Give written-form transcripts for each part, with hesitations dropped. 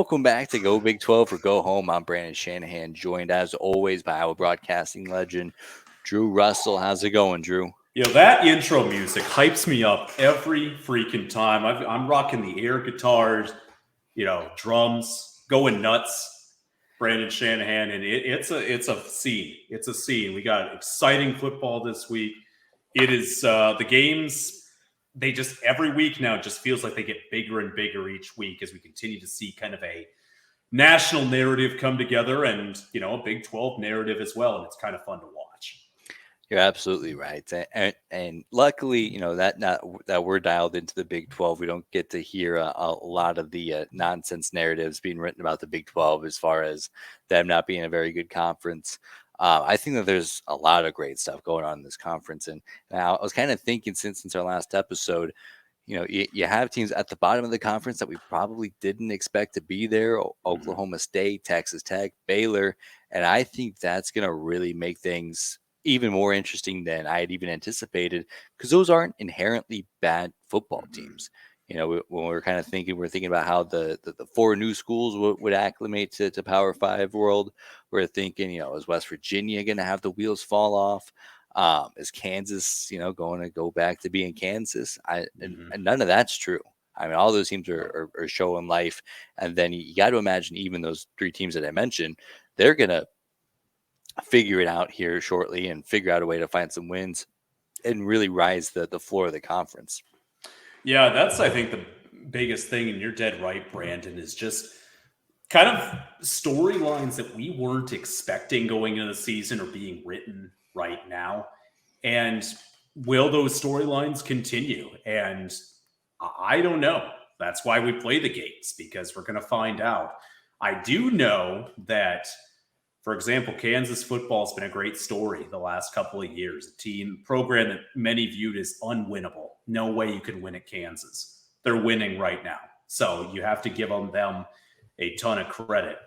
welcome back to Go Big 12 or Go Home. I'm Brandon Shanahan, joined as always by our broadcasting legend, Drew Russell. How's it going, Drew? That intro music hypes me up every freaking time. I'm rocking the air guitars, drums, going nuts. Brandon Shanahan, and it's a scene. It's a scene. We got exciting football this week. It is the games. They just every week now just feels like they get bigger and bigger each week as we continue to see kind of a national narrative come together, and a Big 12 narrative as well. And it's kind of fun to watch. You're absolutely right, and luckily, that we're dialed into the Big 12. We don't get to hear a lot of the nonsense narratives being written about the Big 12 as far as them not being a very good conference. I think that there's a lot of great stuff going on in this conference, and now I was kind of thinking since our last episode, you have teams at the bottom of the conference that we probably didn't expect to be there: Oklahoma State, Texas Tech, Baylor, and I think that's going to really make things even more interesting than I had even anticipated, because those aren't inherently bad football teams. When we're kind of thinking, we're thinking about how the four new schools would acclimate to Power 5 world. We're thinking, is West Virginia going to have the wheels fall off? Is Kansas, going to go back to being Kansas? And none of that's true. I mean, all those teams are showing life. And then you got to imagine even those three teams that I mentioned, they're going to figure it out here shortly and figure out a way to find some wins and really rise the floor of the conference. Yeah, that's, I think, the biggest thing, and you're dead right, Brandon, is just kind of storylines that we weren't expecting going into the season are being written right now. And will those storylines continue? And I don't know. That's why we play the games, because we're going to find out. I do know that, for example, Kansas football has been a great story the last couple of years. A program that many viewed as unwinnable. No way you can win at Kansas. They're winning right now. So you have to give them a ton of credit.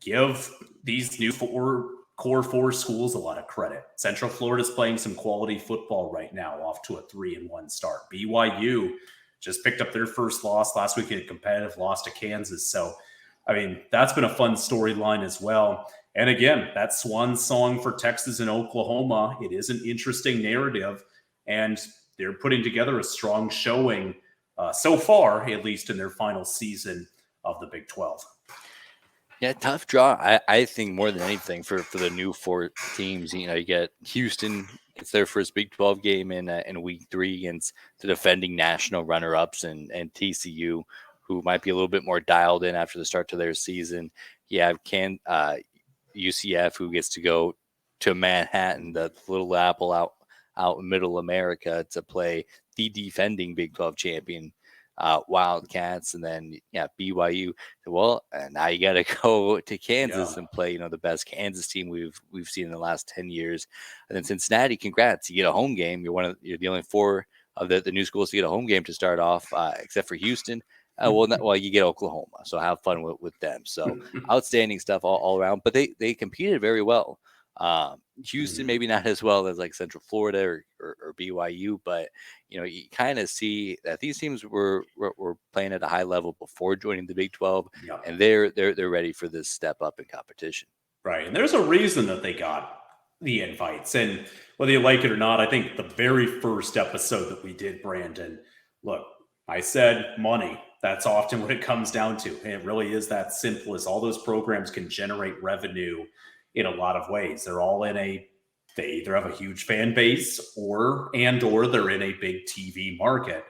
Give these new core four schools a lot of credit. Central Florida's playing some quality football right now, off to a 3-1 start. BYU just picked up their first loss last week, a competitive loss to Kansas. So, I mean, that's been a fun storyline as well. And again, that swan song for Texas and Oklahoma, it is an interesting narrative, and they're putting together a strong showing so far, at least in their final season of the Big 12. Yeah, tough draw. I think more than anything for the new four teams, you get Houston. It's their first Big 12 game in week 3 against the defending national runner-ups and TCU, who might be a little bit more dialed in after the start to their season. You have UCF, who gets to go to Manhattan, the little apple out in middle America, to play the defending Big 12 champion Wildcats. And then BYU. Well, and now you got to go to Kansas and play the best Kansas team we've seen in the last 10 years. And then Cincinnati, congrats, you get a home game. You're the only 4 of the new schools to get a home game to start off, except for Houston. Well, you get Oklahoma, so have fun with them. So outstanding stuff all around. But they competed very well. Houston maybe not as well as like Central Florida or BYU, but you kind of see that these teams were playing at a high level before joining the Big 12, and they're ready for this step up in competition. Right, and there's a reason that they got the invites, and whether you like it or not, I think the very first episode that we did, Brandon, look, I said money. That's often what it comes down to. And it really is that simple, as all those programs can generate revenue in a lot of ways. They're all they either have a huge fan base or they're in a big TV market.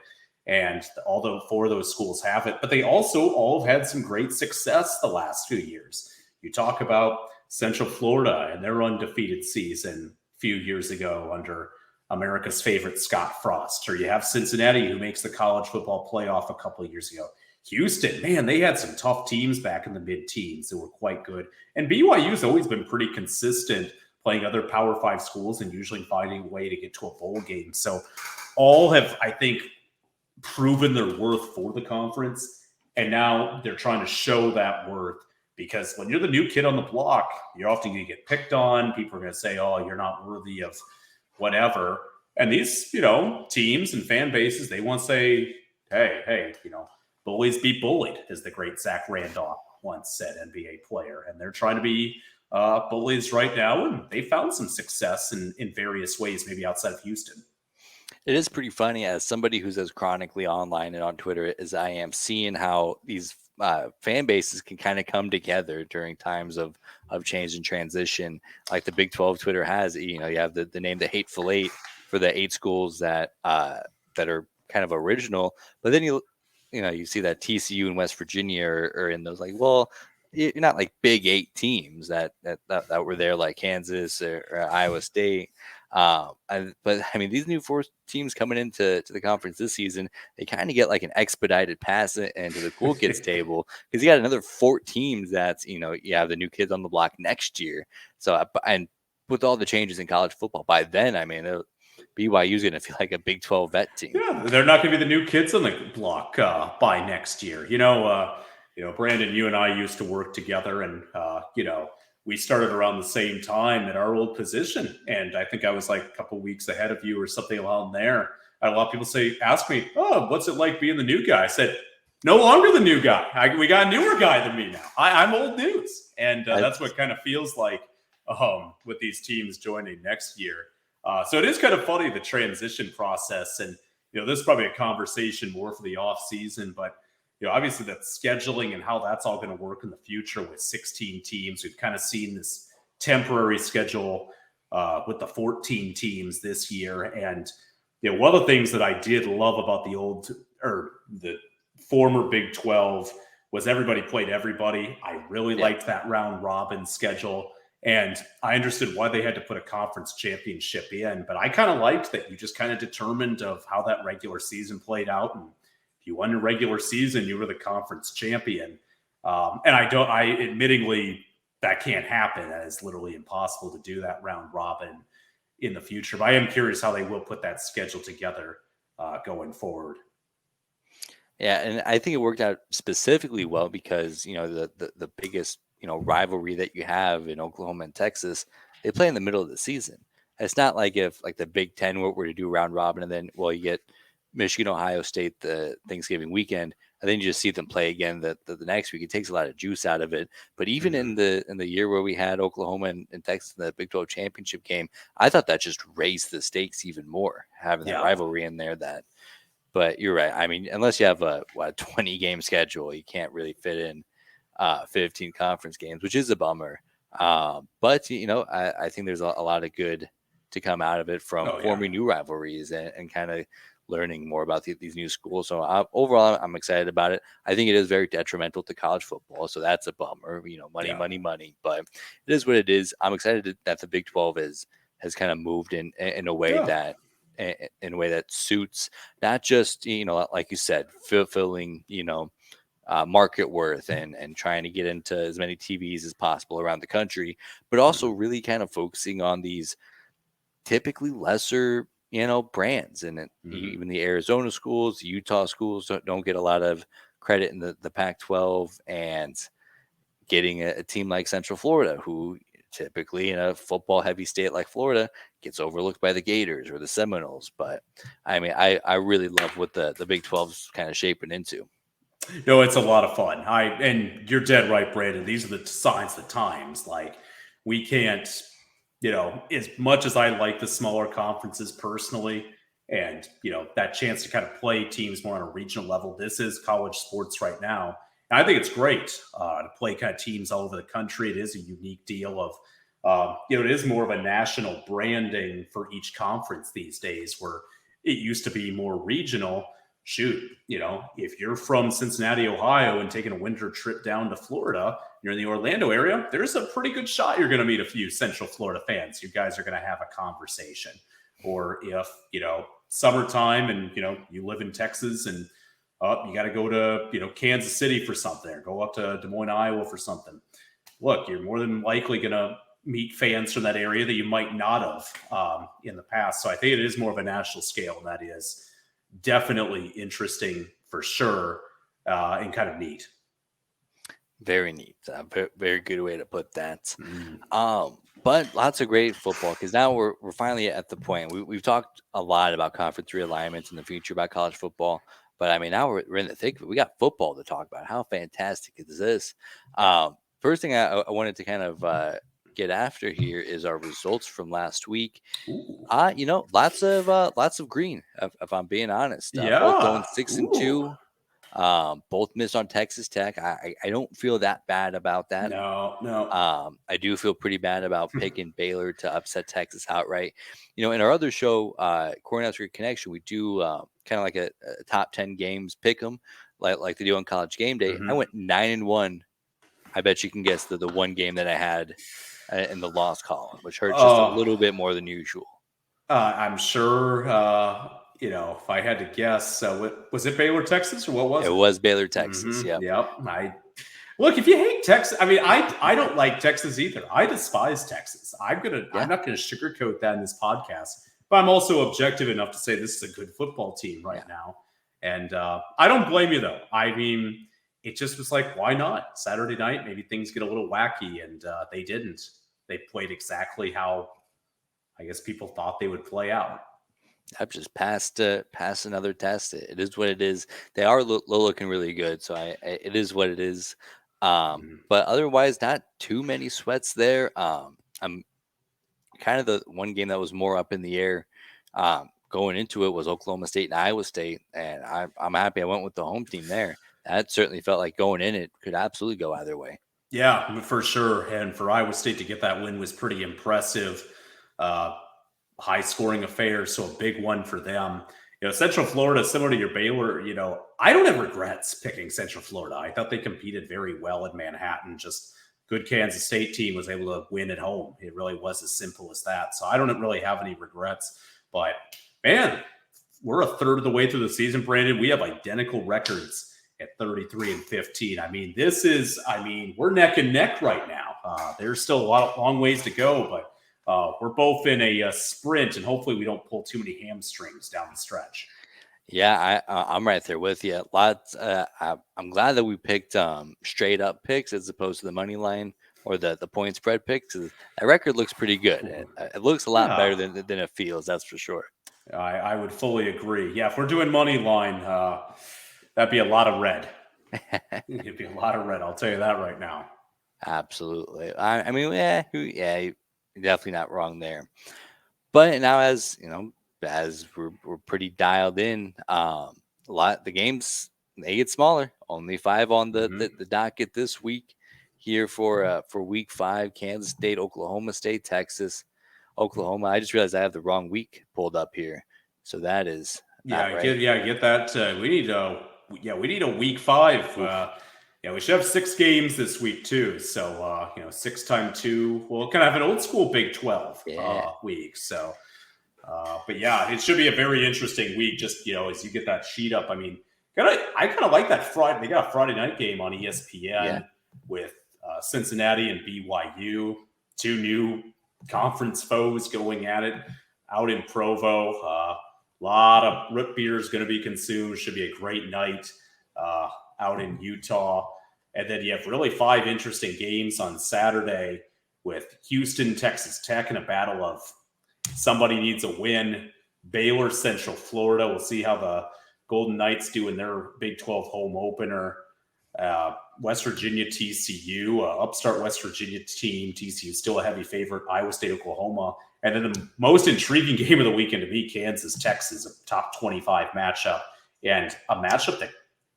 And although 4 of those schools have it, but they also all have had some great success the last few years. You talk about Central Florida and their undefeated season a few years ago under America's favorite Scott Frost, or you have Cincinnati, who makes the college football playoff a couple of years ago. Houston, man, they had some tough teams back in the mid-teens that were quite good. And BYU's always been pretty consistent, playing other Power 5 schools and usually finding a way to get to a bowl game. So all have, I think, proven their worth for the conference. And now they're trying to show that worth, because when you're the new kid on the block, you're often going to get picked on. People are going to say, oh, you're not worthy of whatever. And these, teams and fan bases, they want to say, hey, bullies be bullied, as the great Zach Randolph once said NBA player, and they're trying to be bullies right now, and they found some success in various ways, maybe outside of Houston. It is pretty funny as somebody who's as chronically online and on Twitter as I am, seeing how these fan bases can kind of come together during times of change and transition, like the Big 12 Twitter has. You know, you have the name the Hateful Eight for the 8 schools that are kind of original, but then you know you see that TCU and West Virginia are in those, like, well, you're not like Big 8 teams that were there, like Kansas or Iowa State. But I mean, these new 4 teams coming into the conference this season, they kind of get like an expedited pass into the cool kids table, because you got another 4 teams that's, you know, you have the new kids on the block next year. So and with all the changes in college football by then, I mean, BYU is going to feel like a Big 12 vet team. Yeah, they're not going to be the new kids on the block by next year. Brandon, you and I used to work together, and we started around the same time at our old position, and I think I was like a couple weeks ahead of you or something along there. I had a lot of people ask me, "Oh, what's it like being the new guy?" I said, "No longer the new guy. We got a newer guy than me now. I'm old news," and that's what kind of feels like with these teams joining next year. So it is kind of funny, the transition process, and this is probably a conversation more for the off season, but obviously that scheduling and how that's all going to work in the future with 16 teams. We've kind of seen this temporary schedule with the 14 teams this year, and one of the things that I did love about the former Big 12 was everybody played everybody. I really liked that round robin schedule. And I understood why they had to put a conference championship in, but I kind of liked that you just kind of determined of how that regular season played out. And if you won your regular season, you were the conference champion. And admittingly, that can't happen. That is literally impossible to do that round robin in the future. But I am curious how they will put that schedule together going forward. Yeah, and I think it worked out specifically well because, the biggest, rivalry that you have in Oklahoma and Texas, they play in the middle of the season. It's not like if like the Big Ten were to do round robin and then, well, you get Michigan, Ohio State the Thanksgiving weekend, and then you just see them play again the next week. It takes a lot of juice out of it. But even in the year where we had Oklahoma and Texas in the Big 12 championship game, I thought that just raised the stakes even more, having that rivalry in there. But you're right. I mean, unless you have a 20 game schedule, you can't really fit in 15 conference games, which is a bummer. But I think there's a lot of good to come out of it from forming new rivalries and kind of learning more about these new schools. So overall, I'm excited about it. I think it is very detrimental to college football, so that's a bummer. Money. But it is what it is. I'm excited that the Big 12 has kind of moved in a way that. In a way that suits not just, like you said, fulfilling, market worth and trying to get into as many TVs as possible around the country, but also really kind of focusing on these typically lesser, brands. And even the Arizona schools, the Utah schools don't get a lot of credit in the Pac-12, and getting a team like Central Florida, who typically in a football heavy state like Florida gets overlooked by the Gators or the Seminoles. But I mean, I really love what the Big 12's kind of shaping into. No, it's a lot of fun. And you're dead right, Brandon. These are the signs of the times. Like, we can't, as much as I like the smaller conferences personally, and that chance to kind of play teams more on a regional level. This is college sports right now. And I think it's great to play kind of teams all over the country. It is a unique deal of, it is more of a national branding for each conference these days, where it used to be more regional. Shoot, if you're from Cincinnati, Ohio, and taking a winter trip down to Florida, you're in the Orlando area, there's a pretty good shot you're going to meet a few Central Florida fans. You guys are going to have a conversation. Or if, summertime and, you live in Texas and you got to go to, Kansas City for something, or go up to Des Moines, Iowa for something. Look, you're more than likely going to meet fans from that area that you might not have in the past. So I think it is more of a national scale, and that is definitely interesting for sure, and kind of neat. Very neat. Very good way to put that. But lots of great football, because now we're finally at the point. We've talked a lot about conference realignments in the future about college football, But I mean, now we're in the thick of it. We got football to talk about. How fantastic is this? First thing I wanted to kind of get after here is our results from last week. Ooh. Lots of green. If I'm being honest, both going Yeah. 6-2. Both missed on Texas Tech. I don't feel that bad about that. No, no. I do feel pretty bad about picking Baylor to upset Texas outright. In our other show, Cornhusker Connection, we do kind of like a top 10 games pick 'em, like they do on College Game Day. I went 9-1. I bet you can guess the one game that I had in the loss column, which hurts just a little bit more than usual. I'm sure, if I had to guess, was it Baylor, Texas, or what was it? It was Baylor, Texas. Yeah. Yep. Look, if you hate Texas, I mean, I don't like Texas either. I despise Texas. I'm not gonna sugarcoat that in this podcast, but I'm also objective enough to say this is a good football team right now. And I don't blame you though. I mean, it just was like, why not? Saturday night, maybe things get a little wacky, and they didn't. They played exactly how I guess people thought they would play out. I've just passed another test. It is what it is. They are looking really good, so it is what it is. But otherwise, not too many sweats there. I'm kind of the one game that was more up in the air. Going into it was Oklahoma State and Iowa State, and I'm happy I went with the home team there. That certainly felt like going in it could absolutely go either way. Yeah, for sure. And for Iowa State to get that win was pretty impressive. High scoring affair, so a big one for them. Central Florida, similar to your Baylor, I don't have regrets picking Central Florida. I thought they competed very well in Manhattan. Just good Kansas State team was able to win at home. It really was as simple as that. So I don't really have any regrets. But man, we're a third of the way through the season, Brandon. We have identical records at 33-15. I mean, we're neck and neck right now. There's still a long ways to go, but we're both in a sprint, and hopefully we don't pull too many hamstrings down the stretch. Yeah, I'm right there with you. I'm glad that we picked straight up picks as opposed to the money line or the point spread picks. That record looks pretty good. It looks a lot better than it feels. That's for sure. I would fully agree. Yeah, if we're doing money line, that'd be a lot of red. It'd be a lot of red. I'll tell you that right now. Absolutely. I mean, you're definitely not wrong there. But now, as we're pretty dialed in, the games, they get smaller. Only 5 on the docket this week here for week 5. Kansas State, Oklahoma State, Texas, Oklahoma. I just realized I have the wrong week pulled up here, so that is right. Get that. We need a week 5. We should have 6 games this week too. So 6 times 2. We'll kind of have an old school Big 12 week. So, but yeah, it should be a very interesting week. Just as you get that sheet up. I mean, I kind of like that Friday. They got a Friday night game on ESPN with Cincinnati and BYU, 2 new conference foes going at it out in Provo. A lot of root beer is going to be consumed. Should be a great night out in Utah. And then you have really 5 interesting games on Saturday with Houston, Texas Tech in a battle of somebody needs a win. Baylor, Central Florida. We'll see how the Golden Knights do in their Big 12 home opener. West Virginia, TCU, upstart West Virginia team. TCU still a heavy favorite. Iowa State, Oklahoma. And then the most intriguing game of the weekend to me, Kansas, Texas, a top 25 matchup. And a matchup that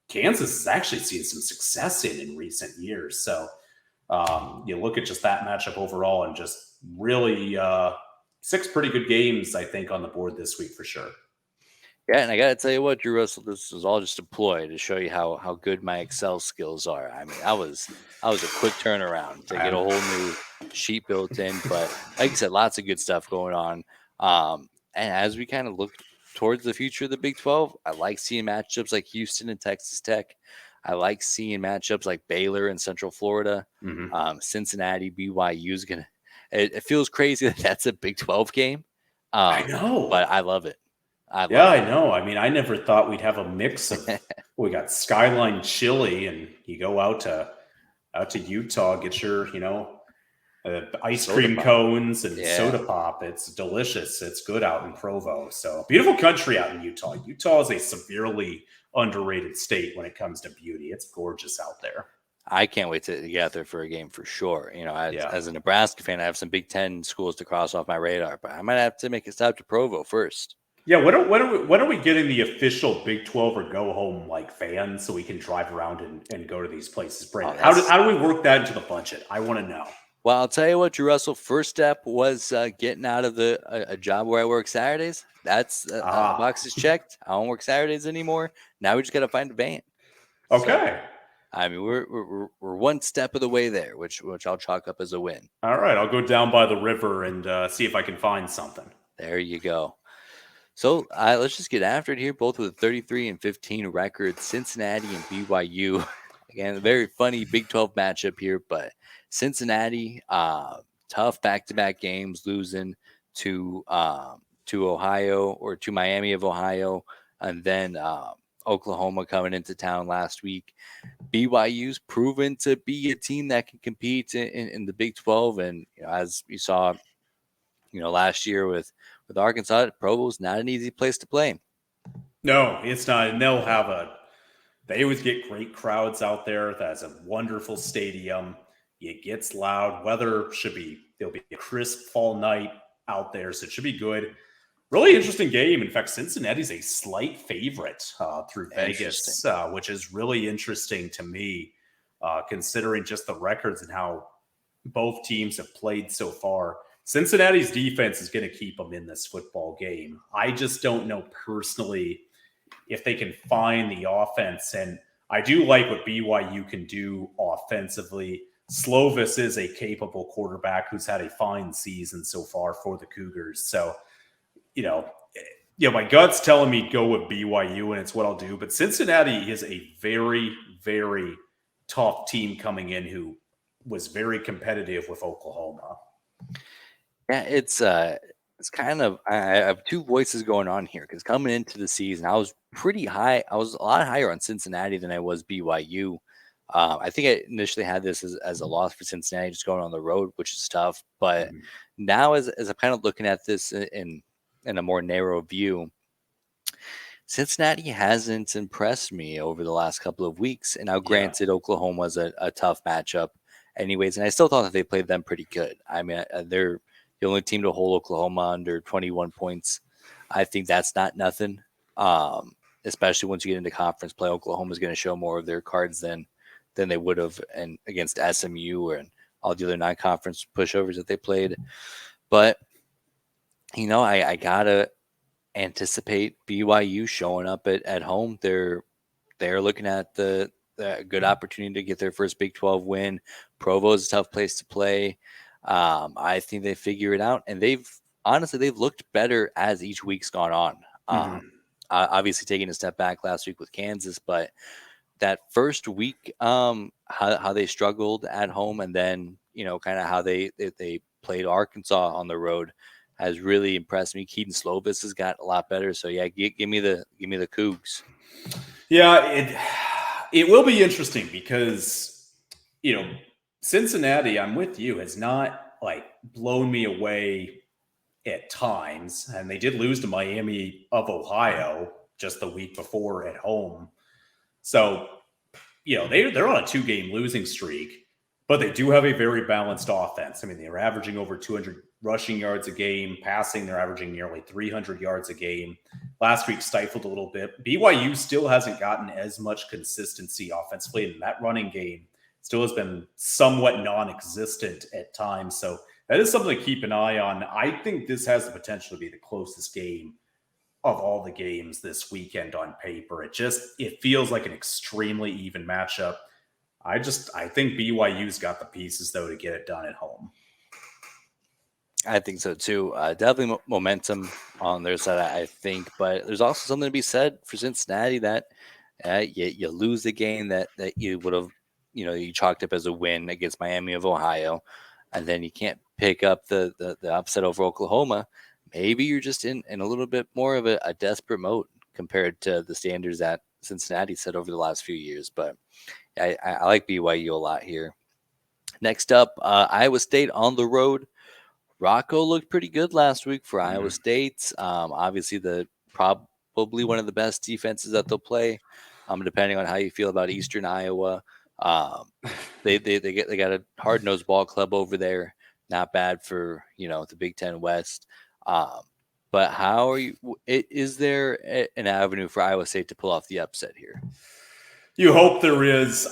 Kansas has actually seen some success in recent years. So you look at just that matchup overall and just really 6 pretty good games, I think, on the board this week for sure. Yeah, and I got to tell you what, Drew Russell, this was all just a ploy to show you how good my Excel skills are. I mean, I was a quick turnaround to get a whole new sheet built in. But like you said, lots of good stuff going on. And as we kind of look towards the future of the Big 12, I like seeing matchups like Houston and Texas Tech. I like seeing matchups like Baylor and Central Florida. Cincinnati, BYU is going to – it feels crazy that that's a Big 12 game. I know. But I love it. I know. I mean, I never thought we'd have a mix of we got Skyline Chili, and you go out to Utah, get your Ice Soda cream pop. cones and Yeah. soda pop. It's delicious. It's good out in Provo. So beautiful country out in Utah. Utah is a severely underrated state when it comes to beauty. It's gorgeous out there. I can't wait to get out there for a game for sure. Yeah. As a Nebraska fan, I have some Big Ten schools to cross off my radar, but I might have to make a stop to Provo first. Yeah, when are we getting the official Big 12 or go home like fans so we can drive around and go to these places, Oh, Brandon? that's How do we work that into the budget? I want to know. well. I'll tell you what, Drew Russell. First step was getting out of a job where I work Saturdays. That's the Ah, box is checked. I don't work Saturdays anymore. Now we just got to find a band. So okay. I mean, we're one step of the way there, which I'll chalk up as a win. All right, I'll go down by the river and see if I can find something. There you go. So let's just get after it here, both with a 33-15 record. Cincinnati and BYU. Again, a very funny Big 12 matchup here, but Cincinnati, tough back-to-back games, losing to Ohio or to Miami of Ohio, and then Oklahoma coming into town last week. BYU's proven to be a team that can compete in the Big 12, and as we saw, last year with Arkansas, Provo's not an easy place to play. No, it's not. And they always get great crowds out there. That's a wonderful stadium. It gets loud. There'll be a crisp fall night out there, so it should be good. Really interesting game. In fact, Cincinnati's a slight favorite through Vegas, which is really interesting to me, considering just the records and how both teams have played so far. Cincinnati's defense is going to keep them in this football game. I just don't know personally if they can find the offense. And I do like what BYU can do offensively. Slovis is a capable quarterback who's had a fine season so far for the Cougars. So, my gut's telling me go with BYU, and it's what I'll do. But Cincinnati is a very, very tough team coming in who was very competitive with Oklahoma. Yeah, it's kind of I have two voices going on here because coming into the season, I was pretty high. I was a lot higher on Cincinnati than I was BYU. I think I initially had this as a loss for Cincinnati, just going on the road, which is tough. But now, as I'm kind of looking at this in a more narrow view, Cincinnati hasn't impressed me over the last couple of weeks. And now, granted, Oklahoma's a tough matchup, anyways, and I still thought that they played them pretty good. I mean, they're the only team to hold Oklahoma under 21 points. I think that's not nothing, especially once you get into conference play. Oklahoma is going to show more of their cards than they would have and against SMU and all the other non-conference pushovers that they played. But, I got to anticipate BYU showing up at home. They're looking at the good opportunity to get their first Big 12 win. Provo is a tough place to play. I think they figure it out, and they've looked better as each week's gone on. Obviously taking a step back last week with Kansas, but that first week, how they struggled at home, and then kind of how they played Arkansas on the road has really impressed me. Keaton Slovis has got a lot better, so yeah, give me the Cougs. Yeah, it will be interesting because Cincinnati, I'm with you, has not blown me away at times, and they did lose to Miami of Ohio just the week before at home. So, they're on a 2-game losing streak, but they do have a very balanced offense. I mean, they're averaging over 200 rushing yards a game. Passing, they're averaging nearly 300 yards a game. Last week stifled a little bit. BYU still hasn't gotten as much consistency offensively, and that running game still has been somewhat non-existent at times. So that is something to keep an eye on. I think this has the potential to be the closest game of all the games this weekend on paper. It feels like an extremely even matchup. I think BYU's got the pieces, though, to get it done at home. I think so, too. Definitely momentum on their side, I think. But there's also something to be said for Cincinnati that you lose the game that you would have, you chalked up as a win against Miami of Ohio, and then you can't pick up the upset over Oklahoma. Maybe you're just in a little bit more of a desperate mode compared to the standards that Cincinnati set over the last few years. But I like BYU a lot here. Next up, Iowa State on the road. Rocco looked pretty good last week for Iowa Mhm. State. Obviously, probably one of the best defenses that they'll play. Depending on how you feel about Eastern Iowa, um, they got a hard nosed ball club over there. Not bad for the Big Ten West. Um, but how are you? Is there an avenue for Iowa State to pull off the upset here? You hope there is.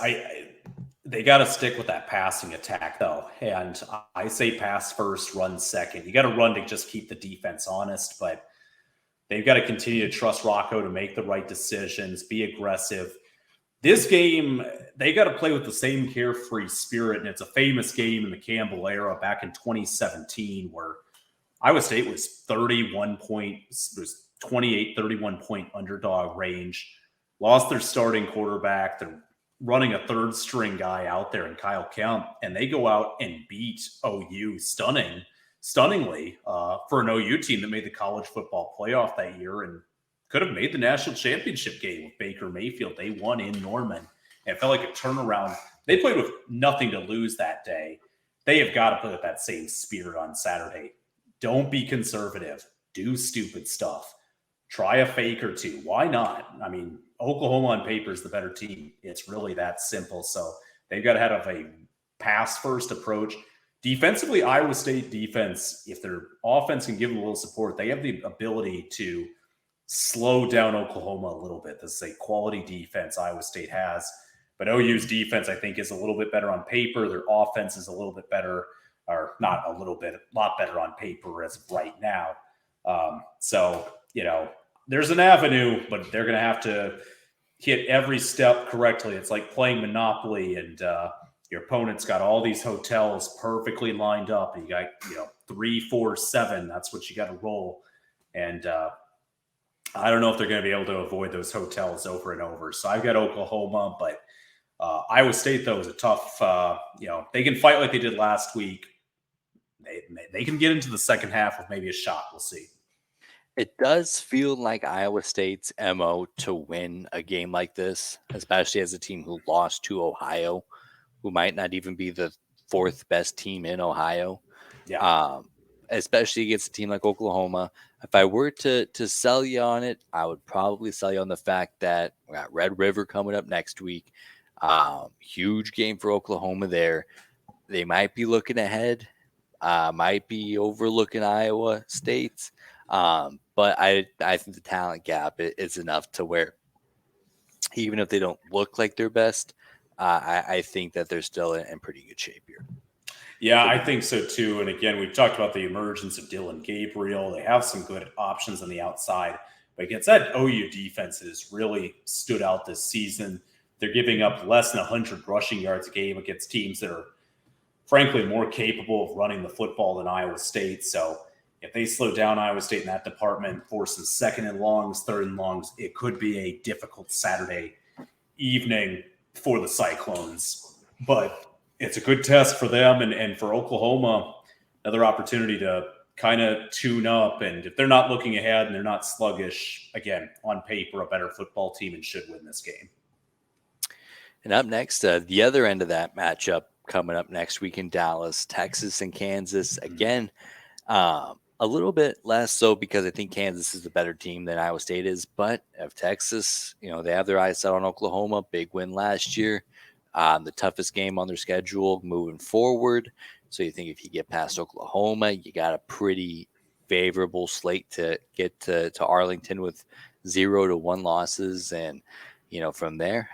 They got to stick with that passing attack though, and I say pass first, run second. You got to run to just keep the defense honest, but they've got to continue to trust Rocco to make the right decisions, be aggressive. This game, they got to play with the same carefree spirit, and it's a famous game in the Campbell era back in 2017 where Iowa State was 31 point, was 28, 31 point underdog range, lost their starting quarterback. They're running a third string guy out there in Kyle Kemp, and they go out and beat OU stunningly for an OU team that made the college football playoff that year and could have made the national championship game with Baker Mayfield. They won in Norman. And it felt like a turnaround. They played with nothing to lose that day. They have got to play with that same spirit on Saturday. Don't be conservative. Do stupid stuff. Try a fake or two. Why not? I mean, Oklahoma on paper is the better team. It's really that simple. So they've got to have a pass first approach. Defensively, Iowa State defense, if their offense can give them a little support, they have the ability to slow down Oklahoma a little bit. This is a quality defense Iowa State has. But OU's defense, I think, is a little bit better on paper. Their offense is a little bit better, or not a little bit, a lot better on paper as of right now. So, there's an avenue, but they're going to have to hit every step correctly. It's like playing Monopoly, and your opponent's got all these hotels perfectly lined up, and you got 3, 4, 7. That's what you got to roll. And I don't know if they're going to be able to avoid those hotels over and over. So I've got Oklahoma, but Iowa State though is a tough. They can fight like they did last week. They can get into the second half with maybe a shot. We'll see. It does feel like Iowa State's MO to win a game like this, especially as a team who lost to Ohio, who might not even be the fourth best team in Ohio. Yeah. Especially against a team like Oklahoma. If I were to sell you on it, I would probably sell you on the fact that we got Red River coming up next week. Huge game for Oklahoma there. They might be looking ahead, might be overlooking Iowa State. But I think the talent gap is enough to where even if they don't look like their best, I think that they're still in pretty good shape here. Yeah, I think so too. And again, we've talked about the emergence of Dylan Gabriel. They have some good options on the outside, but against that OU defense has really stood out this season. They're giving up less than 100 rushing yards a game against teams that are, frankly, more capable of running the football than Iowa State. So if they slow down Iowa State in that department, forces second and longs, third and longs, it could be a difficult Saturday evening for the Cyclones. But it's a good test for them and for Oklahoma, another opportunity to kind of tune up. And if they're not looking ahead and they're not sluggish, again, on paper, a better football team and should win this game. And up next, the other end of that matchup coming up next week in Dallas, Texas and Kansas. Again, a little bit less so because I think Kansas is a better team than Iowa State is. But if Texas, they have their eyes set on Oklahoma, big win last year, the toughest game on their schedule moving forward. So you think if you get past Oklahoma, you got a pretty favorable slate to get to Arlington with 0-1 losses. And, from there,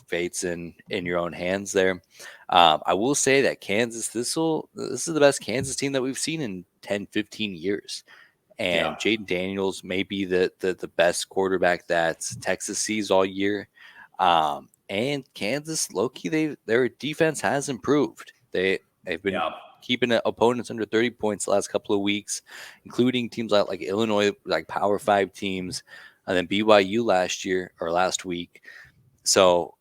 fate's in your own hands there. I will say that Kansas, this is the best Kansas team that we've seen in 10, 15 years. And Jaden Daniels may be the best quarterback that Texas sees all year. And Kansas, low-key, their defense has improved. They've been keeping opponents under 30 points the last couple of weeks, including teams like Illinois, like Power 5 teams, and then BYU last week. So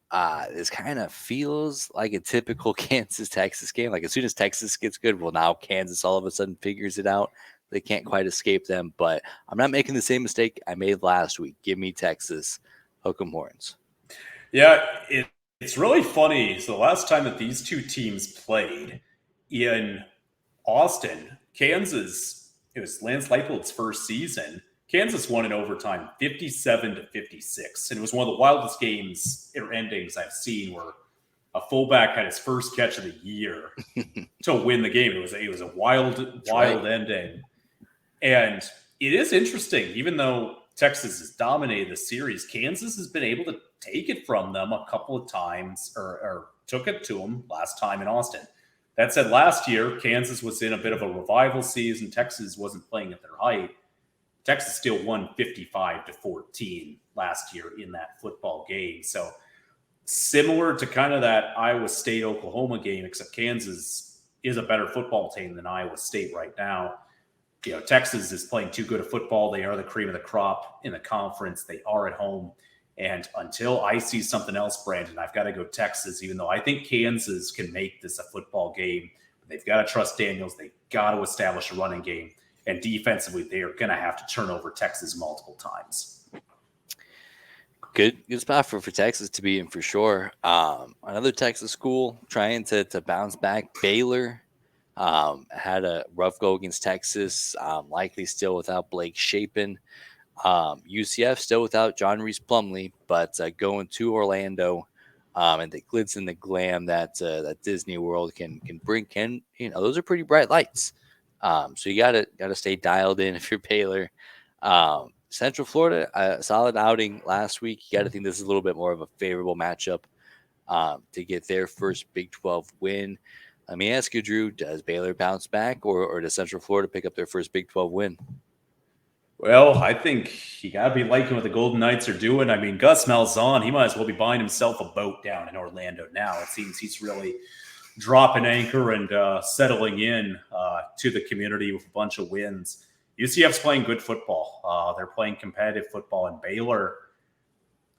this kind of feels like a typical Kansas-Texas game. Like as soon as Texas gets good, well, now Kansas all of a sudden figures it out. They can't quite escape them, but I'm not making the same mistake I made last week. Give me Texas, hook 'em horns. Yeah, It's really funny. So the last time that these two teams played in Austin, Kansas, it was Lance Leipold's first season. Kansas won in overtime 57-56. And it was one of the wildest games or endings I've seen where a fullback had his first catch of the year to win the game. It was a wild ending. And it is interesting, even though Texas has dominated the series, Kansas has been able to take it from them a couple of times, or took it to them last time in Austin. That said, last year, Kansas was in a bit of a revival season. Texas wasn't playing at their height. Texas still won 55-14 last year in that football game. So similar to kind of that Iowa State-Oklahoma game, except Kansas is a better football team than Iowa State right now. You know, Texas is playing too good a football. They are the cream of the crop in the conference. They are at home. And until I see something else, Brandon, I've got to go Texas, even though I think Kansas can make this a football game. They've got to trust Daniels. They've got to establish a running game. And defensively, they are going to have to turn over Texas multiple times. Good spot for Texas to be in for sure. Another Texas school trying to bounce back. Baylor had a rough go against Texas, likely still without Blake Shapen. UCF still without John Reese Plumlee, but going to Orlando and the glitz and the glam that Disney World can bring. Those are pretty bright lights. So you gotta stay dialed in if you're Baylor. Central Florida, a solid outing last week. You got to think this is a little bit more of a favorable matchup to get their first Big 12 win. Let me ask you, Drew, does Baylor bounce back or does Central Florida pick up their first Big 12 win? Well, I think you got to be liking what the Golden Knights are doing. I mean, Gus Malzahn, he might as well be buying himself a boat down in Orlando now. It seems he's really dropping anchor and settling in to the community with a bunch of wins. UCF's playing good football. They're playing competitive football, and Baylor,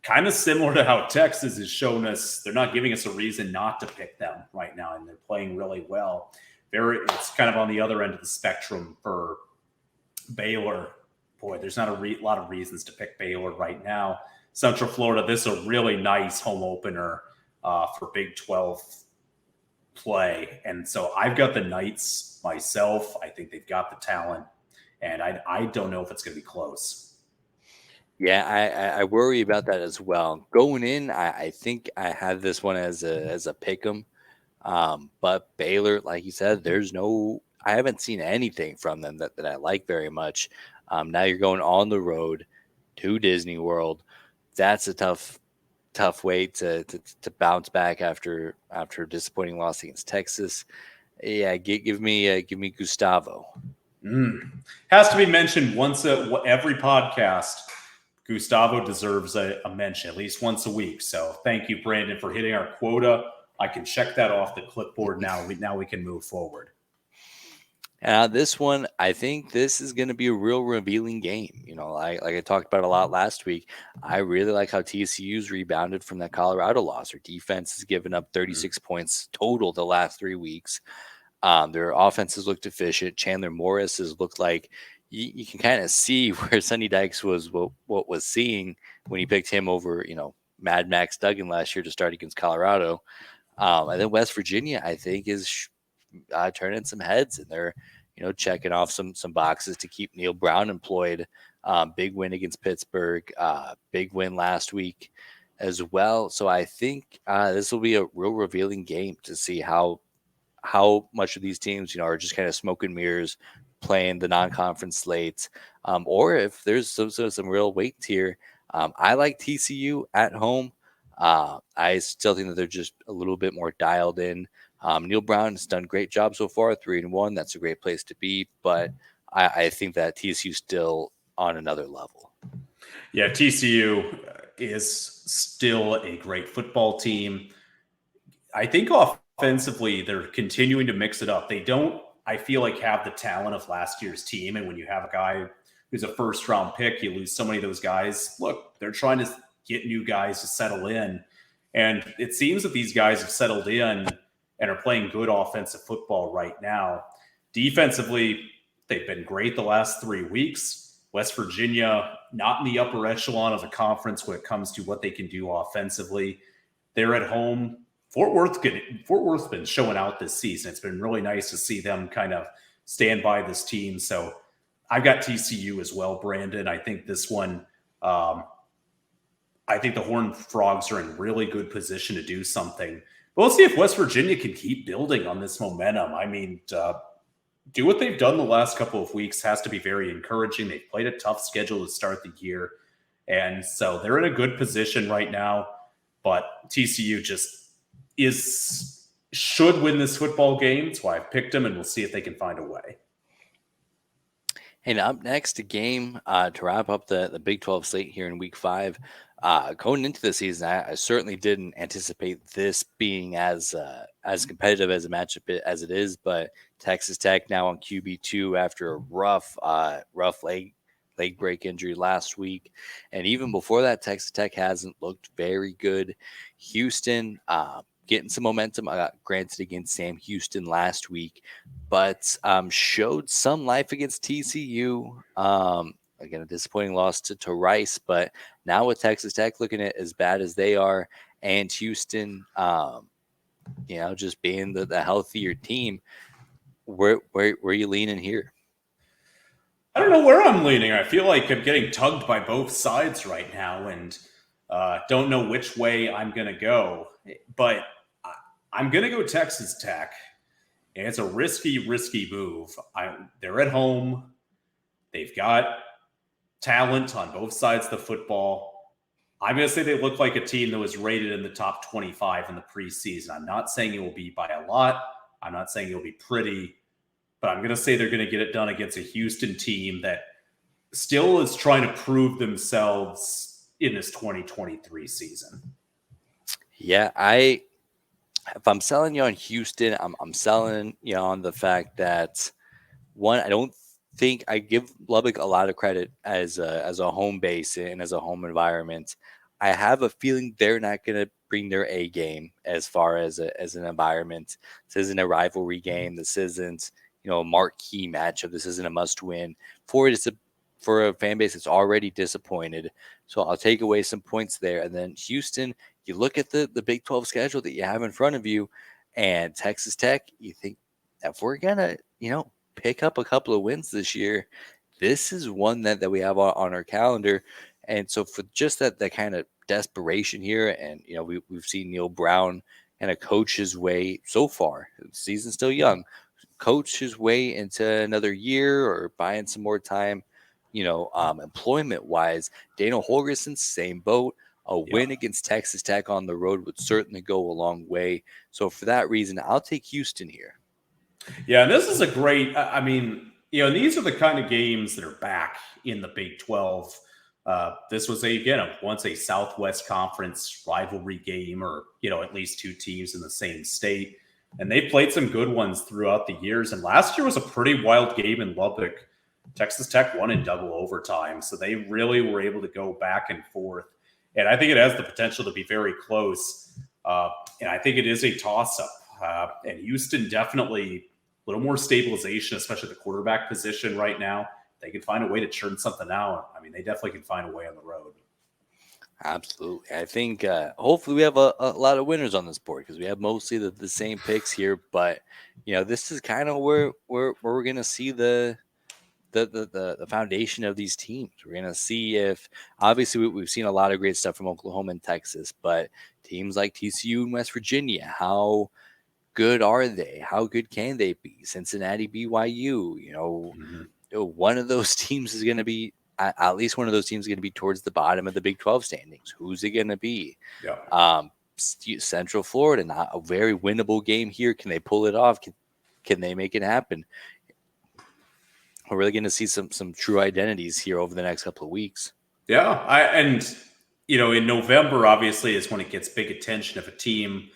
kind of similar to how Texas has shown us, they're not giving us a reason not to pick them right now, and they're playing really well. It's kind of on the other end of the spectrum for Baylor. Boy, there's not a lot of reasons to pick Baylor right now. Central Florida, this is a really nice home opener for Big 12 play. And so I've got the Knights myself. I think they've got the talent. And I don't know if it's going to be close. Yeah, I worry about that as well. Going in, I think I had this one as a pick 'em. But Baylor, like you said, I haven't seen anything from them that I like very much. Now you're going on the road to Disney World. That's a tough way to bounce back after a disappointing loss against Texas. Yeah, give me Gustavo. Has to be mentioned once every podcast. Gustavo deserves a mention at least once a week. So thank you, Brandon, for hitting our quota. I can check that off the clipboard now. Now we can move forward. This one, I think this is going to be a real revealing game. Like I talked about a lot last week, I really like how TCU's rebounded from that Colorado loss. Their defense has given up 36 points total the last 3 weeks. Their offenses looked efficient. Chandler Morris has looked like you can kind of see where Sonny Dykes was what was seeing when he picked him over, Mad Max Duggan last year to start against Colorado. And then West Virginia, I think, is turning some heads, and they're checking off some boxes to keep Neil Brown employed. Big win against Pittsburgh, big win last week as well. So I think this will be a real revealing game to see how much of these teams are just kind of smoke and mirrors playing the non-conference slates, or if there's some real weight here. I like TCU at home. I still think that they're just a little bit more dialed in. Neil Brown has done a great job so far, 3-1. That's a great place to be, but I think that TCU still on another level. Yeah, TCU is still a great football team. I think offensively, they're continuing to mix it up. They don't, I feel like, have the talent of last year's team. And when you have a guy who's a first-round pick, you lose so many of those guys. Look, they're trying to get new guys to settle in. And it seems that these guys have settled in and are playing good offensive football right now. Defensively, they've been great the last 3 weeks. West Virginia, not in the upper echelon of the conference when it comes to what they can do offensively. They're at home. Fort Worth's been showing out this season. It's been really nice to see them kind of stand by this team. So I've got TCU as well, Brandon. I think this one, I think the Horned Frogs are in really good position to do something. But we'll see if West Virginia can keep building on this momentum. I mean, do what they've done the last couple of weeks has to be very encouraging. They've played a tough schedule to start the year. And so they're in a good position right now. But TCU just should win this football game. That's why I've picked them, and we'll see if they can find a way. And up next, a game to wrap up the Big 12 slate here in Week 5. Going into the season, I certainly didn't anticipate this being as competitive as a matchup as it is. But Texas Tech now on QB2 after a rough leg break injury last week, and even before that, Texas Tech hasn't looked very good. Houston getting some momentum, granted against Sam Houston last week, but showed some life against TCU. Again, a disappointing loss to Rice, but now with Texas Tech looking at as bad as they are, and Houston, just being the healthier team, where are you leaning here? I don't know where I'm leaning. I feel like I'm getting tugged by both sides right now, and don't know which way I'm going to go. But I'm going to go Texas Tech, and it's a risky move. They're at home. They've got talent on both sides of the football. I'm going to say they look like a team that was rated in the top 25 in the preseason. I'm not saying it will be by a lot. I'm not saying it'll be pretty. But I'm going to say they're going to get it done against a Houston team that still is trying to prove themselves in this 2023 season. Yeah, if I'm selling you on Houston, I'm selling you on the fact that, one, I don't think I give Lubbock a lot of credit as a home base and as a home environment. I have a feeling they're not going to bring their A game as far as an environment. This isn't a rivalry game. This isn't a marquee matchup. This isn't a must-win for a fan base that's already disappointed. So I'll take away some points there. And then Houston, you look at the Big 12 schedule that you have in front of you, and Texas Tech, you think if we're gonna pick up a couple of wins this year, this is one that we have on our calendar. And so for just that kind of desperation here, and we've seen Neil Brown kind of coach his way so far. The season's still young. Coach his way into another year or buying some more time, employment wise. Dana Holgerson, same boat. A win against Texas Tech on the road would certainly go a long way. So for that reason, I'll take Houston here. Yeah, and this is a great, these are the kind of games that are back in the Big 12. This was once a Southwest Conference rivalry game, or, at least two teams in the same state. And they played some good ones throughout the years. And last year was a pretty wild game in Lubbock. Texas Tech won in double overtime. So they really were able to go back and forth. And I think it has the potential to be very close. And I think it is a toss-up. And Houston definitely a little more stabilization, especially the quarterback position right now. They can find a way to churn something out. I mean, they definitely can find a way on the road. Absolutely. I think hopefully we have a lot of winners on this board, because we have mostly the same picks here. But, this is kind of where we're going to see the foundation of these teams. We're going to see if, obviously, we've seen a lot of great stuff from Oklahoma and Texas, but teams like TCU and West Virginia, how good are they? How good can they be? Cincinnati, BYU, one of those teams is going to be, at least one of those teams is going to be towards the bottom of the Big 12 standings. Who's it going to be? Yeah. Central Florida, not a very winnable game here. Can they pull it off? Can they make it happen? We're really going to see some true identities here over the next couple of weeks. Yeah. In November, obviously, is when it gets big attention. If a team,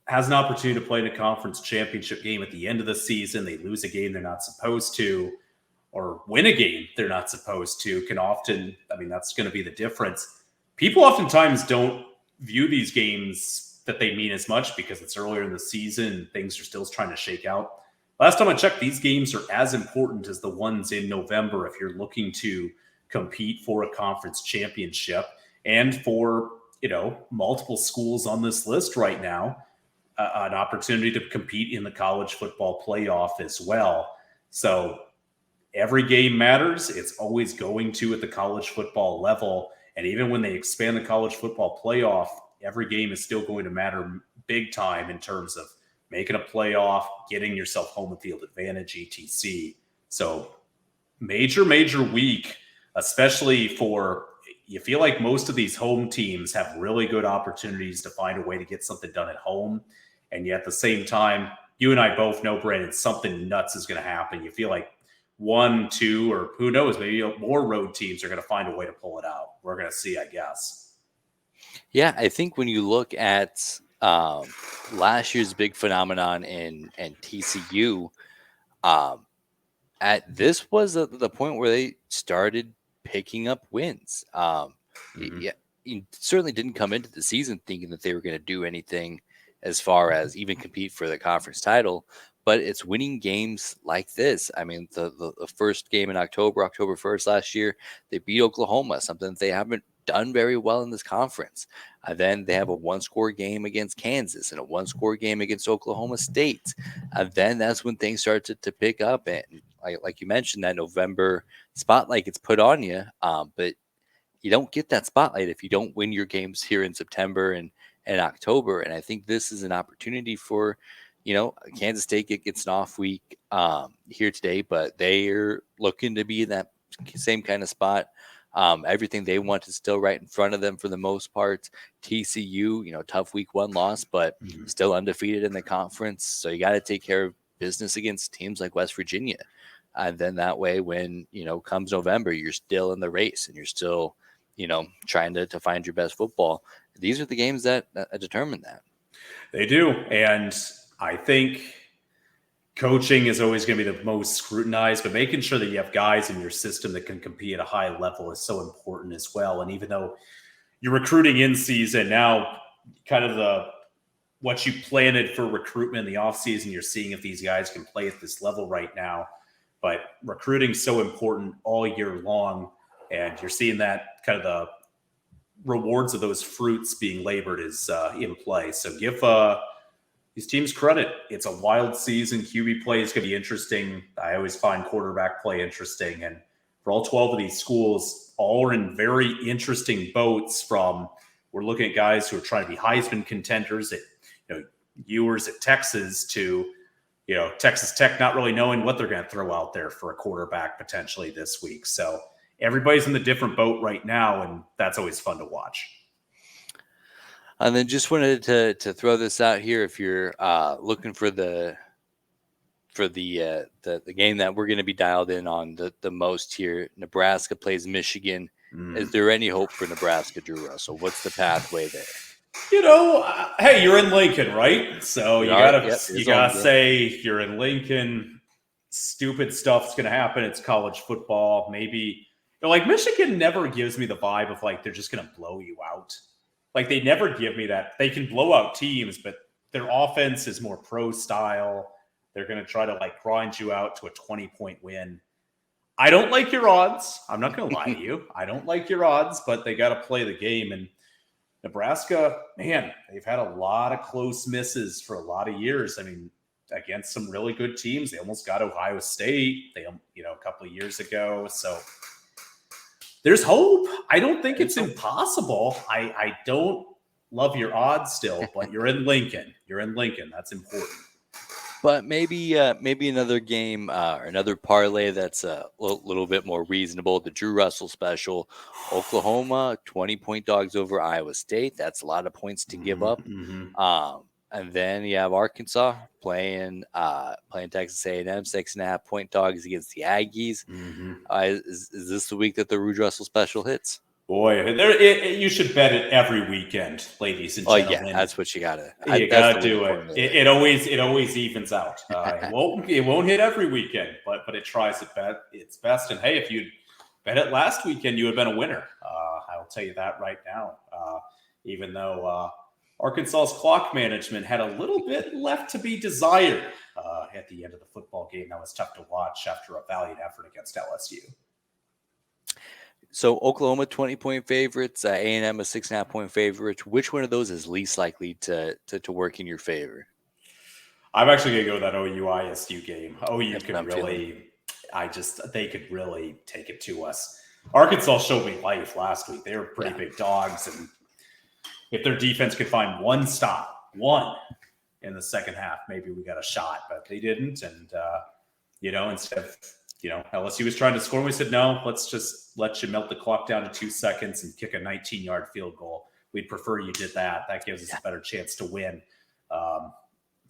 has an opportunity to play in a conference championship game at the end of the season, they lose a game they're not supposed to, or win a game they're not supposed to, can often, that's going to be the difference. People oftentimes don't view these games that they mean as much because it's earlier in the season and things are still trying to shake out. Last time I checked, these games are as important as the ones in November if you're looking to compete for a conference championship and for multiple schools on this list right now an opportunity to compete in the college football playoff as well. So every game matters. It's always going to at the college football level. And even when they expand the college football playoff, every game is still going to matter big time in terms of making a playoff, getting yourself home field advantage, etc. So major week, especially for, you feel like most of these home teams have really good opportunities to find a way to get something done at home. And yet at the same time, you and I both know, Brandon, something nuts is going to happen. You feel like 1, 2, or who knows, maybe more road teams are going to find a way to pull it out. We're going to see, I guess. Yeah, I think when you look at last year's big phenomenon in TCU, this was the point where they started picking up wins. Yeah, you certainly didn't come into the season thinking that they were going to do anything as far as even compete for the conference title, but it's winning games like this. I mean, the first game in October 1st last year, they beat Oklahoma, something that they haven't done very well in this conference. Then they have a one-score game against Kansas and a one-score game against Oklahoma State. Then that's when things start to pick up. And like you mentioned, that November spotlight gets put on you, but you don't get that spotlight if you don't win your games here in September and October. And I think this is an opportunity for, Kansas State gets an off week here today, but they're looking to be in that same kind of spot. Everything they want is still right in front of them for the most part. TCU, tough week 1 loss, but still undefeated in the conference. So you got to take care of business against teams like West Virginia. And then that way, when, comes November, you're still in the race and you're still, trying to find your best football. These are the games that determine that. They do. And I think coaching is always going to be the most scrutinized, but making sure that you have guys in your system that can compete at a high level is so important as well. And even though you're recruiting in season now, kind of what you planted for recruitment in the offseason, you're seeing if these guys can play at this level right now. But recruiting is so important all year long. And you're seeing that kind of the rewards of those fruits being labored is in play. So give these teams credit. It's a wild season. QB play is going to be interesting. I always find quarterback play interesting. And for all 12 of these schools, all are in very interesting boats. From, we're looking at guys who are trying to be Heisman contenders at, Ewers at Texas to, Texas Tech not really knowing what they're going to throw out there for a quarterback potentially this week. So everybody's in the different boat right now, and that's always fun to watch. And then just wanted to throw this out here. If you're looking for the game that we're going to be dialed in on the most here, Nebraska plays Michigan. Is there any hope for Nebraska, Drew Russell? What's the pathway there? Hey, you're in Lincoln, right? So you gotta say you're in Lincoln. Stupid stuff's gonna happen. It's college football. Maybe like Michigan never gives me the vibe of like they're just gonna blow you out. Like they never give me that. They can blow out teams, but their offense is more pro style. They're gonna try to like grind you out to a 20-point win. I don't like your odds. I'm not gonna lie to you. I don't like your odds, but they gotta play the game. And Nebraska, man, they've had a lot of close misses for a lot of years. I mean, against some really good teams. They almost got Ohio State, a couple of years ago. So there's hope. I don't think it's impossible. I don't love your odds still, but you're in Lincoln. That's important. But maybe another game or another parlay that's a little bit more reasonable. The Drew Russell special, Oklahoma 20-point dogs over Iowa State. That's a lot of points to give up. And then you have Arkansas playing Texas A&M, 6.5-point dogs against the Aggies. Is this the week that the Drew Russell special hits? Boy, you should bet it every weekend, ladies and gentlemen. Oh yeah, that's what you gotta. You gotta do it. It always evens out. It won't hit every weekend, but it tries its best. And hey, if you bet it last weekend, you would have been a winner. I'll tell you that right now. Even though Arkansas's clock management had a little bit left to be desired at the end of the football game, that was tough to watch after a valiant effort against LSU. So Oklahoma 20-point favorites, A&M a 6.5-point favorite. Which one of those is least likely to work in your favor? I'm actually going to go with that OU ISU game. OU That's what could I'm feeling. really, they could really take it to us. Arkansas showed me life last week. They were pretty big dogs. And if their defense could find one stop, one in the second half, maybe we got a shot, but they didn't. And, instead of, LSU was trying to score, we said, no, let's just let you melt the clock down to 2 seconds and kick a 19-yard field goal. We'd prefer you did that. That gives us a better chance to win.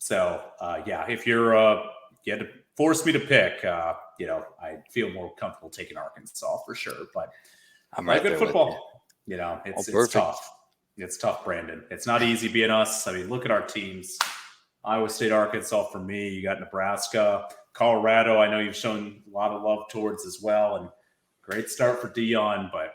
If you had to force me to pick, I feel more comfortable taking Arkansas for sure. But I'm right good there football. It's tough. It's tough, Brandon. It's not easy being us. I mean, look at our teams. Iowa State, Arkansas for me. You got Nebraska, Colorado. I know you've shown a lot of love towards as well. And great start for Dion, but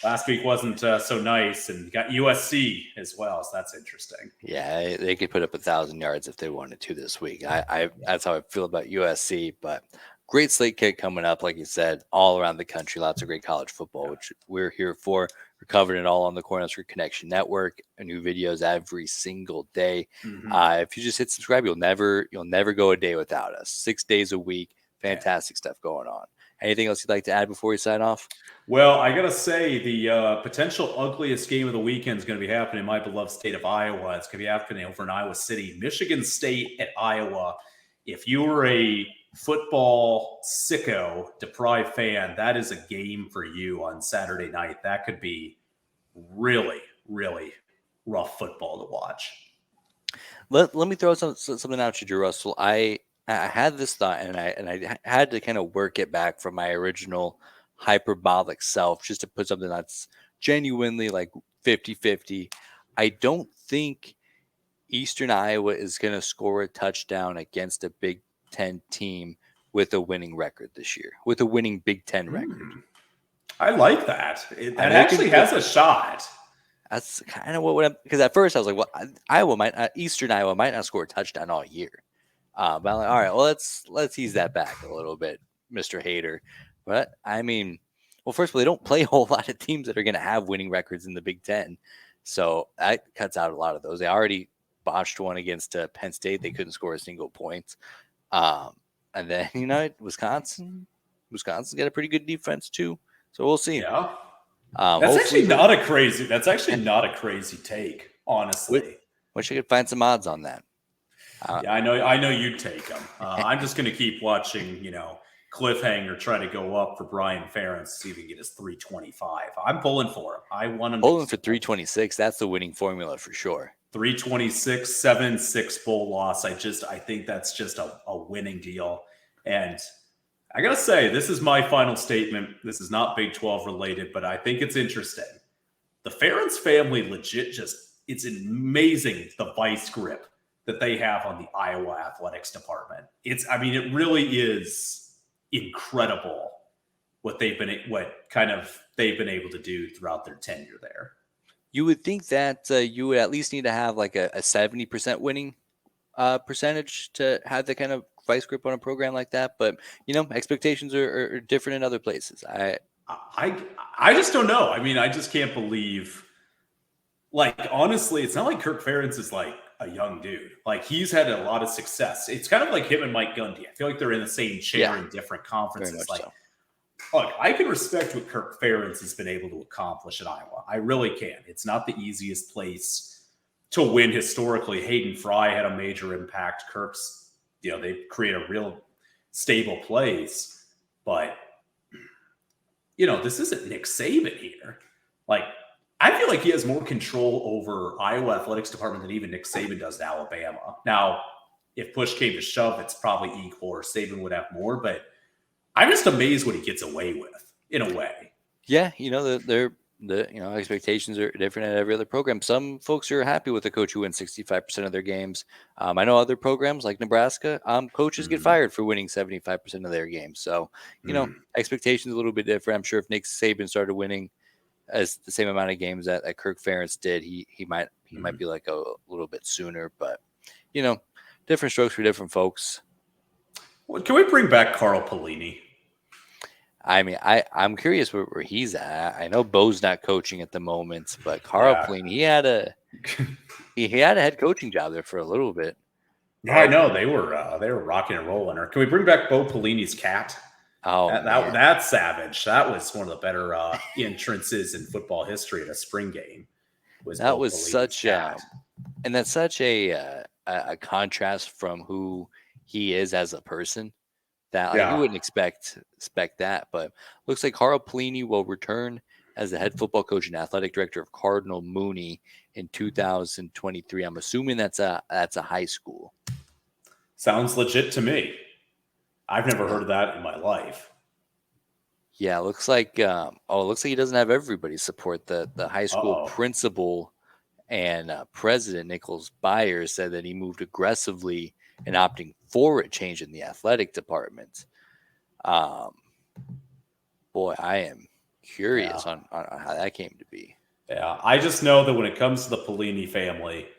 last week wasn't so nice. And you got USC as well, so that's interesting. Yeah, they could put up 1,000 yards if they wanted to this week. I that's how I feel about USC. But great slate kick coming up, like you said, all around the country. Lots of great college football, which we're here for. We're covering it all on the Cornhusker Connection Network. New videos every single day. Mm-hmm. If you just hit subscribe, you'll never go a day without us. 6 days a week, fantastic stuff going on. Anything else you'd like to add before we sign off? Well, I got to say the potential ugliest game of the weekend is going to be happening in my beloved state of Iowa. It's going to be happening over in Iowa City, Michigan State at Iowa. If you were a football sicko, deprived fan, that is a game for you on Saturday night. That could be really, really rough football to watch. Let me throw something out to you, Russell. I had this thought, and I had to kind of work it back from my original hyperbolic self just to put something that's genuinely like 50-50. I don't think Eastern Iowa is going to score a touchdown against a Big Ten team with a winning record this year, with a winning Big Ten record. I like that. That actually has a shot. That's kind of what because at first I was like, well, Eastern Iowa might not score a touchdown all year. But I'm like, all right, well, let's ease that back a little bit, Mr. Hater. But I mean, well, first of all, they don't play a whole lot of teams that are going to have winning records in the Big Ten, so that cuts out a lot of those. They already botched one against Penn State; they couldn't score a single point. And then Wisconsin's got a pretty good defense too, so we'll see. Yeah, that's actually not a crazy take, honestly. Wish I could find some odds on that. I know you'd take them. I'm just going to keep watching, cliffhanger try to go up for Brian Ferentz, see if he can get his 325. I'm pulling for him. I want him pulling for 326. That's the winning formula for sure. 326, 7-6 bowl loss. I think that's just a winning deal. And I got to say, this is my final statement. This is not Big 12 related, but I think it's interesting. The Ferentz family legit it's amazing the vice grip that they have on the Iowa athletics department. It really is incredible what they've been able to do throughout their tenure there. You would think that you would at least need to have like a 70% winning percentage to have the kind of vice grip on a program like that. But, expectations are different in other places. I just don't know. I just can't believe, honestly, it's not like Kirk Ferentz is like a young dude. He's had a lot of success. It's kind of like him and Mike Gundy. I feel like they're in the same chair in different conferences. Look, I can respect what Kirk Ferentz has been able to accomplish at Iowa. I really can. It's not the easiest place to win historically. Hayden Fry had a major impact. Kirk's, they create a real stable place. But, this isn't Nick Saban here. I feel like he has more control over Iowa athletics department than even Nick Saban does to Alabama. Now, if push came to shove, it's probably equal, or Saban would have more, but I'm just amazed what he gets away with in a way. Yeah, the expectations are different at every other program. Some folks are happy with a coach who wins 65% of their games. I know other programs like Nebraska, coaches get fired for winning 75% of their games. So, expectations a little bit different. I'm sure if Nick Saban started winning as the same amount of games that Kirk Ferentz did, he might be like a little bit sooner. But, different strokes for different folks. Well, can we bring back Carl Pelini? I mean, I'm curious where he's at. I know Bo's not coaching at the moment, but Carl Yeah. Pelini, he had a head coaching job there for a little bit. Yeah, I know they were rocking and rolling. Or can we bring back Bo Pelini's cat? Oh man, That's savage. That was one of the better entrances in football history at a spring game. Was that Bo was Pelini's such cat? and that's such a contrast from who he is as a person that like you Yeah, wouldn't expect that. But looks like Carl Pelini will return as the head football coach and athletic director of Cardinal Mooney in 2023. I'm assuming that's a high school. sounds legit to me. I've never Yeah. heard of that in my life. Yeah, it looks like he doesn't have everybody's support. The high Uh school oh. principal and president Nichols Byers said that he moved aggressively in opting for a change in the athletic department. Um, boy, I am Yeah. curious on how that came to be. Yeah. I just know that when it comes to the Pelini family,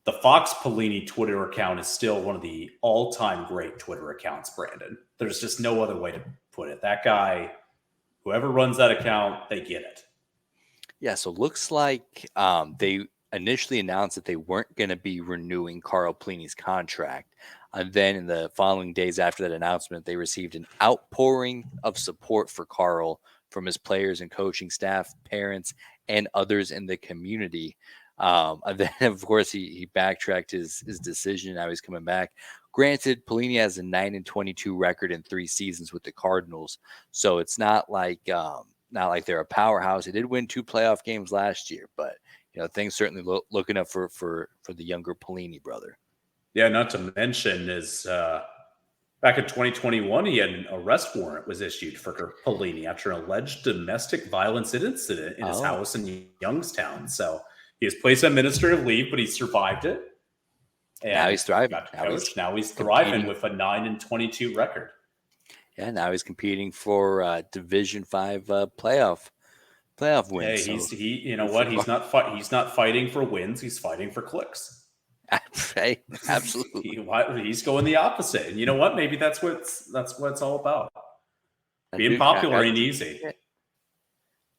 the Fox Pelini Twitter account is still one of the all-time great Twitter accounts, Brandon. There's just no other way to put it. That guy, whoever runs that account, they get it. Yeah, so looks like they initially announced that they weren't going to be renewing Carl Plini's contract. And then in the following days after that announcement, they received an outpouring of support for Carl from his players and coaching staff, parents, and others in the community. And then, of course, he backtracked his decision. Now he's coming back. Granted, Pelini has a 9-22 record in 3 seasons with the Cardinals, so it's not like they're a powerhouse. They did win 2 playoff games last year, but things certainly looking up for the younger Pelini brother. Yeah, not to mention is back in 2021, he had an arrest warrant was issued for Pelini after an alleged domestic violence incident in his Oh, house in Youngstown. So he was placed on administrative leave, but he survived it now and he's thriving. got to coach. Now he's thriving Competing. with a 9-22 record. Yeah, now he's competing for Division 5 playoff wins. Hey, So you know good what? for He's not fighting for wins. He's fighting for clicks. Hey, absolutely. He's going the opposite. And you know what? Maybe that's what it's all about. Being Dude, popular ain't easy.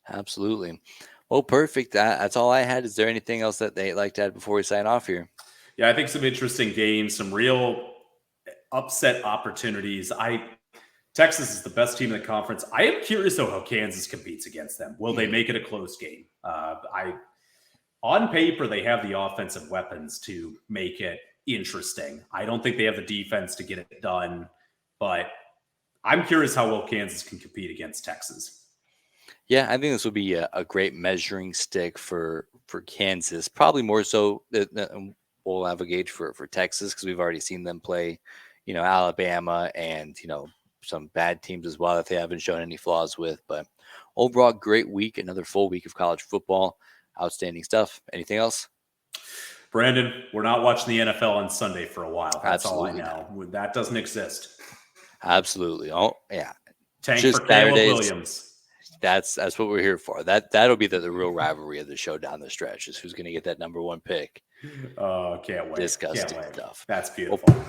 absolutely. Well, perfect. That's all I had. Is there anything else that they'd like to add before we sign off here? Yeah, I think some interesting games, some real upset opportunities. Texas is the best team in the conference. I am curious though how Kansas competes against them. Will they make it a close game? On paper they have the offensive weapons to make it interesting. I don't think they have the defense to get it done, but I'm curious how well Kansas can compete against Texas. Yeah, I think this will be a great measuring stick for Kansas. Probably more so than we'll have a gauge for Texas because we've already seen them play, Alabama and some bad teams as well that they haven't shown any flaws with. But overall, great week, another full week of college football. Outstanding stuff. Anything else? Brandon, we're not watching the NFL on Sunday for a while. That's Absolutely all I know. That doesn't exist. Absolutely. Oh yeah. Tank Just for Caleb Saturdays. Williams. That's what we're here for. That'll be the real rivalry of the show down the stretch is who's going to get that number 1 pick. Can't wait. Disgusting Can't wait. stuff. That's beautiful. Well,